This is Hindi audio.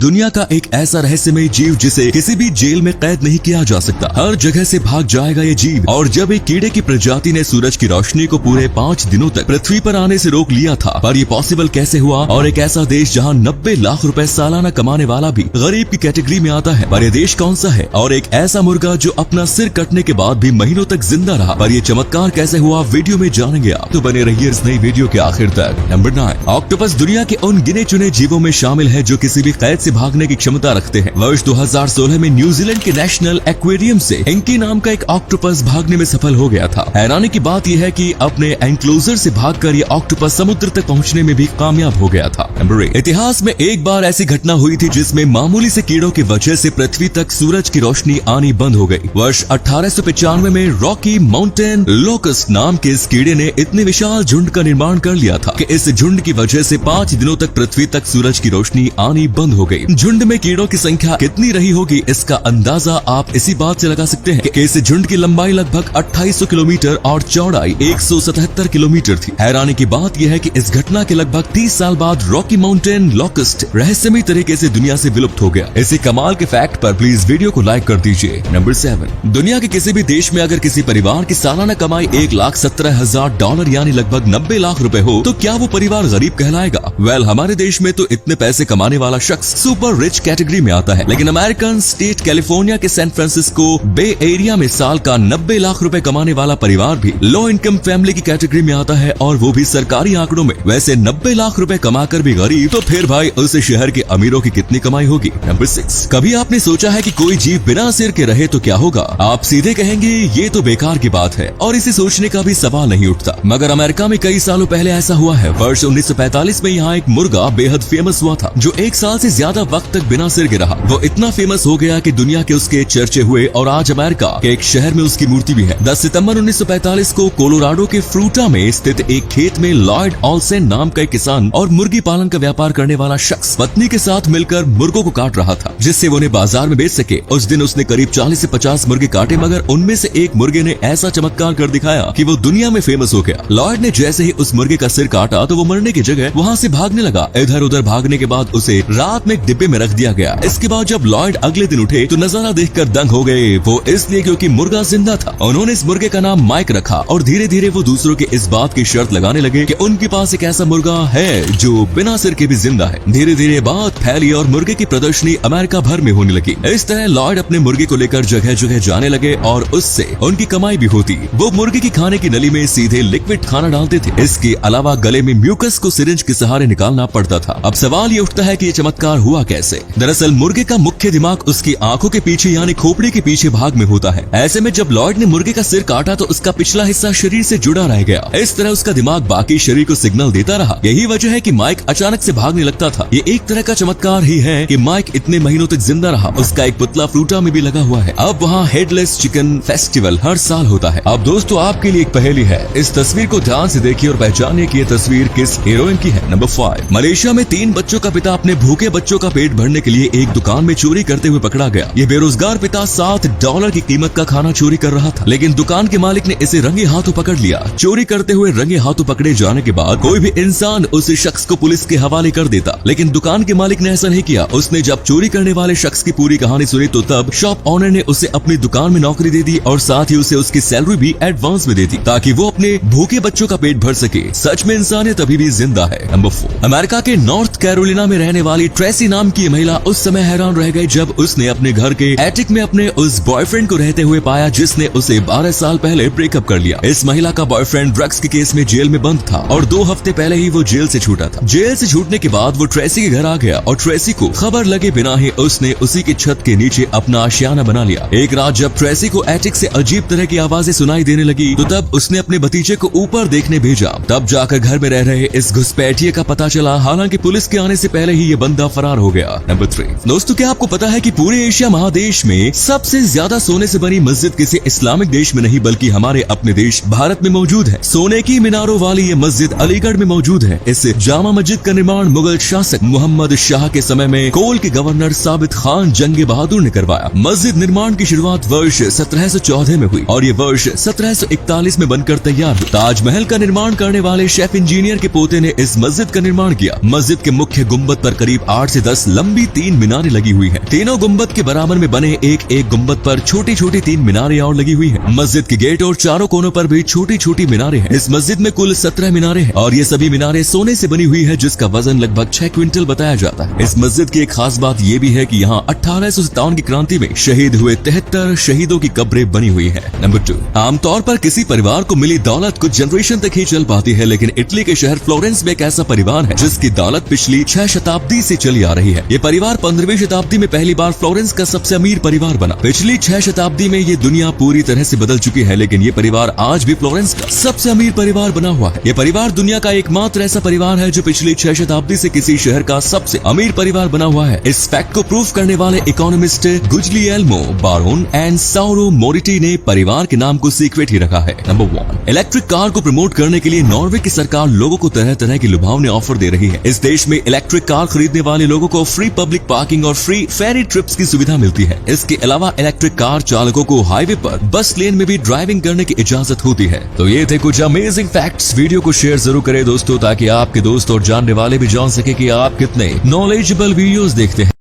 दुनिया का एक ऐसा रहस्यमय जीव जिसे किसी भी जेल में कैद नहीं किया जा सकता। हर जगह से भाग जाएगा ये जीव। और जब एक कीड़े की प्रजाति ने सूरज की रोशनी को पूरे 5 दिनों तक पृथ्वी पर आने से रोक लिया था, पर ये पॉसिबल कैसे हुआ? और एक ऐसा देश जहां 90 लाख रुपए सालाना कमाने वाला भी गरीब की कैटेगरी में आता है, पर ये देश कौन सा है? और एक ऐसा मुर्गा जो अपना सिर कटने के बाद भी महीनों तक जिंदा रहा, पर ये चमत्कार कैसे हुआ? वीडियो में जानेंगे आप, तो बने रहिए इस नई वीडियो के आखिर तक। नंबर 9, ऑक्टोपस दुनिया के उन गिने चुने जीवों में शामिल है जो किसी भी कैद से भागने की क्षमता रखते हैं। वर्ष 2016 में न्यूजीलैंड के नेशनल एक्वेरियम से इंकी नाम का एक ऑक्टोपस भागने में सफल हो गया था। हैरानी की बात यह है कि अपने एंक्लोजर से भागकर ये ऑक्टोपस समुद्र तक पहुंचने में भी कामयाब हो गया था। नंबर 8, इतिहास में एक बार ऐसी घटना हुई थी जिसमें मामूली से कीड़ों की वजह से पृथ्वी तक सूरज की रोशनी आनी बंद हो गई। वर्ष 1895 में रॉकी माउंटेन लोकस्ट नाम के इस कीड़े ने इतने विशाल झुंड का निर्माण कर लिया था कि इस झुंड की वजह से 5 दिनों तक पृथ्वी तक सूरज की रोशनी आनी बंद हो गई। झुंड में कीड़ों की संख्या कितनी रही होगी, इसका अंदाजा आप इसी बात से लगा सकते हैं कि इस झुंड की लंबाई लगभग 2800 किलोमीटर और चौड़ाई 177 किलोमीटर थी। हैरानी की बात यह है कि इस घटना के लगभग 30 साल बाद रॉकी माउंटेन लोकस्ट रहस्यमय तरीके से दुनिया से विलुप्त हो गया। इसी कमाल के फैक्ट पर प्लीज वीडियो को लाइक कर दीजिए। नंबर 7, दुनिया के किसी भी देश में अगर किसी परिवार की सालाना कमाई $1,17,000 यानी लगभग 90 लाख रुपए हो, तो क्या वो परिवार गरीब कहलाएगा? वेल, हमारे देश में तो इतने पैसे कमाने वाला शख्स सुपर रिच कैटेगरी में आता है, लेकिन अमेरिकन स्टेट कैलिफोर्निया के सैन फ्रांसिस्को बे एरिया में साल का 90 लाख रुपए कमाने वाला परिवार भी लो इनकम फैमिली की कैटेगरी में आता है, और वो भी सरकारी आंकड़ों में। वैसे 90 लाख रुपए कमाकर भी गरीब, तो फिर भाई उस शहर के अमीरों की कितनी कमाई होगी? नंबर 6, कभी आपने सोचा है कि कोई जीव बिना सिर के रहे तो क्या होगा? आप सीधे कहेंगे ये तो बेकार की बात है और इसे सोचने का भी सवाल नहीं उठता, मगर अमेरिका में कई सालों पहले ऐसा हुआ है। वर्ष 1945 में यहाँ एक मुर्गा बेहद फेमस हुआ था जो 1 साल से ज्यादा वक्त तक बिना सिर के रहा। वो इतना फेमस हो गया कि दुनिया के उसके चर्चे हुए और आज अमेरिका के एक शहर में उसकी मूर्ति भी है। 10 सितंबर 1945 को कोलोराडो के फ्रूटा में स्थित एक खेत में लॉयड ऑल्सेन नाम का एक किसान और मुर्गी पालन का व्यापार करने वाला शख्स पत्नी के साथ मिलकर मुर्गों को काट रहा था, जिससे वो उन्हें बाजार में बेच सके। उस दिन उसने करीब 40 से 50 मुर्गे काटे, मगर उनमें से एक मुर्गे ने ऐसा चमत्कार कर दिखाया कि वो दुनिया में फेमस हो गया। लॉयड ने जैसे ही उस मुर्गे का सिर काटा तो वो मरने की जगह वहाँ से भागने लगा। इधर उधर भागने के बाद उसे रात में एक डिब्बे में रख दिया गया। इसके बाद जब लॉयड अगले दिन उठे तो नजारा देखकर दंग हो गए। वो इसलिए क्योंकि मुर्गा जिंदा था। उन्होंने इस मुर्गे का नाम माइक रखा और धीरे धीरे वो दूसरों के इस बात की शर्त लगाने लगे कि उनके पास एक ऐसा मुर्गा है जो बिना सिर के भी जिंदा है। धीरे धीरे बात फैली और मुर्गे की प्रदर्शनी अमेरिका भर में होने लगी। इस तरह लॉयड अपने मुर्गे को लेकर जगह जगह जाने लगे और उससे उनकी कमाई भी होती। वो मुर्गे की खाने की नली में सीधे लिक्विड खाना डालते थे। इसके अलावा गले में म्यूकस को सिरिंज के सहारे निकालना पड़ता था। अब सवाल ये उठता है कि ये चमत्कार हुआ कैसे? दरअसल मुर्गे का मुख्य दिमाग उसकी आंखों के पीछे यानी खोपड़ी के पीछे भाग में होता है। ऐसे में जब लॉयड ने मुर्गे का सिर काटा तो उसका पिछला हिस्सा शरीर से जुड़ा रह गया। इस तरह उसका दिमाग बाकी शरीर को सिग्नल देता रहा। यही वजह है कि माइक अचानक से भागने लगता था। ये एक तरह का चमत्कार ही है कि माइक इतने महीनों तक जिंदा रहा। उसका एक पुतला फ्रूटा में भी लगा हुआ है। अब वहाँ हेडलेस चिकन फेस्टिवल हर साल होता है। अब दोस्तों आपके लिए एक पहेली है, इस तस्वीर को ध्यान से देखिए और पहचानिए कि ये तस्वीर किस हीरोइन की है। नंबर 5, मलेशिया में 3 बच्चों का पिता अपने भूखे बच्चों का पेट भरने के लिए एक दुकान में चोरी करते हुए पकड़ा गया। ये बेरोजगार पिता $7 की कीमत का खाना चोरी कर रहा था, लेकिन दुकान के मालिक ने इसे रंगे हाथों पकड़ लिया। चोरी करते हुए रंगे हाथों पकड़े जाने के बाद कोई भी इंसान उस शख्स को पुलिस के हवाले कर देता, लेकिन दुकान के मालिक ने ऐसा नहीं किया। उसने जब चोरी करने वाले शख्स की पूरी कहानी सुनी तो तब शॉप ऑनर ने उसे अपनी दुकान में नौकरी दे दी और साथ ही उसे उसकी सैलरी भी एडवांस में दे दी ताकि वो अपने भूखे बच्चों का पेट भर सके। सच में इंसानियत अभी भी जिंदा है। नंबर 4, अमेरिका के नॉर्थ कैरोलिना में रहने वाली ट्रेसी नाम की महिला उस समय हैरान रह गई जब उसने अपने घर के एटिक में अपने उस बॉयफ्रेंड को रहते हुए पाया जिसने उसे 12 साल पहले ब्रेकअप कर लिया। इस महिला का बॉयफ्रेंड ड्रग्स के केस में जेल में बंद था और 2 हफ्ते पहले ही वो जेल से छूटा था। जेल से छूटने के बाद वो ट्रेसी के घर आ गया और ट्रेसी को खबर लगे बिना ही उसने उसी की छत के नीचे अपना आशियाना बना लिया। एक रात जब ट्रेसी को एटिक से अजीब तरह की आवाजें सुनाई देने लगी तो तब उसने अपने भतीजे को ऊपर देखने भेजा। तब जाकर घर में रह रहे इस घुसपैठिए का पता चला। हालांकि पुलिस के आने से पहले ही ये बंदा फरार हो गया। नंबर 3, दोस्तों क्या आपको पता है कि पूरे एशिया महादेश में सबसे ज्यादा सोने से बनी मस्जिद किसी इस्लामिक देश में नहीं बल्कि हमारे अपने देश भारत में मौजूद है। सोने की मीनारों वाली ये मस्जिद अलीगढ़ में मौजूद है। इस जामा मस्जिद का निर्माण मुगल शासक मोहम्मद शाह के समय में कोल के गवर्नर साबित खान जंगे बहादुर ने करवाया। मस्जिद निर्माण की शुरुआत वर्ष 1714 में हुई और ये वर्ष 1741 में बनकर तैयार हुई। ताजमहल का निर्माण करने वाले शेफ इंजीनियर के पोते ने इस मस्जिद का निर्माण किया। मस्जिद के मुख्य गुम्बद पर करीब 8 से 10 लंबी 3 मीनारें लगी हुई हैं। तीनों गुम्बद के बराबर में बने एक गुम्बद पर छोटी छोटी 3 मीनारें और लगी हुई हैं। मस्जिद के गेट और चारों कोनों पर भी छोटी छोटी मीनारें हैं। इस मस्जिद में कुल 17 मीनारें हैं और ये सभी मीनारें सोने से बनी हुई है, जिसका वजन लगभग 6 क्विंटल बताया जाता है। इस मस्जिद की एक खास बात ये भी है कि यहाँ 1857 की क्रांति में शहीद हुए 73 शहीदों की कब्रें बनी हुई है। नंबर 2, आमतौर पर किसी परिवार को मिली दौलत कुछ जनरेशन तक ही चल पाती है, लेकिन इटली के शहर फ्लोरेंस में एक ऐसा परिवार है जिसकी दौलत पिछली 6 शताब्दी से चली आ रही है। ये परिवार 15वीं शताब्दी में पहली बार फ्लोरेंस का सबसे अमीर परिवार बना। पिछली 6 शताब्दी में ये दुनिया पूरी तरह से बदल चुकी है, लेकिन ये परिवार आज भी फ्लोरेंस का सबसे अमीर परिवार बना हुआ है। ये परिवार दुनिया का एकमात्र ऐसा परिवार है जो पिछली 6 शताब्दी से किसी शहर का सबसे अमीर परिवार बना हुआ है। इस फैक्ट को प्रूफ करने वाले इकोनॉमिस्ट गुजिलिएल्मो बारोन एंड साउरो मोरिटी ने परिवार के नाम को सीक्रेट ही रखा है। नंबर 1, इलेक्ट्रिक कार को प्रमोट करने के लिए नॉर्वे की सरकार लोगों को तरह तरह की लुभावने ऑफर दे रही है। इस देश में इलेक्ट्रिक कार खरीदने वाले लोगों को फ्री पब्लिक पार्किंग और फ्री फेरी ट्रिप्स की सुविधा मिलती है। इसके अलावा इलेक्ट्रिक कार चालकों को हाईवे पर बस लेन में भी ड्राइविंग करने की इजाजत होती है। तो ये थे कुछ अमेजिंग फैक्ट्स। वीडियो को शेयर जरूर करें दोस्तों, ताकि आपके दोस्त और जानने वाले भी जान सके कि आप कितने नॉलेजेबल वीडियोस देखते हैं।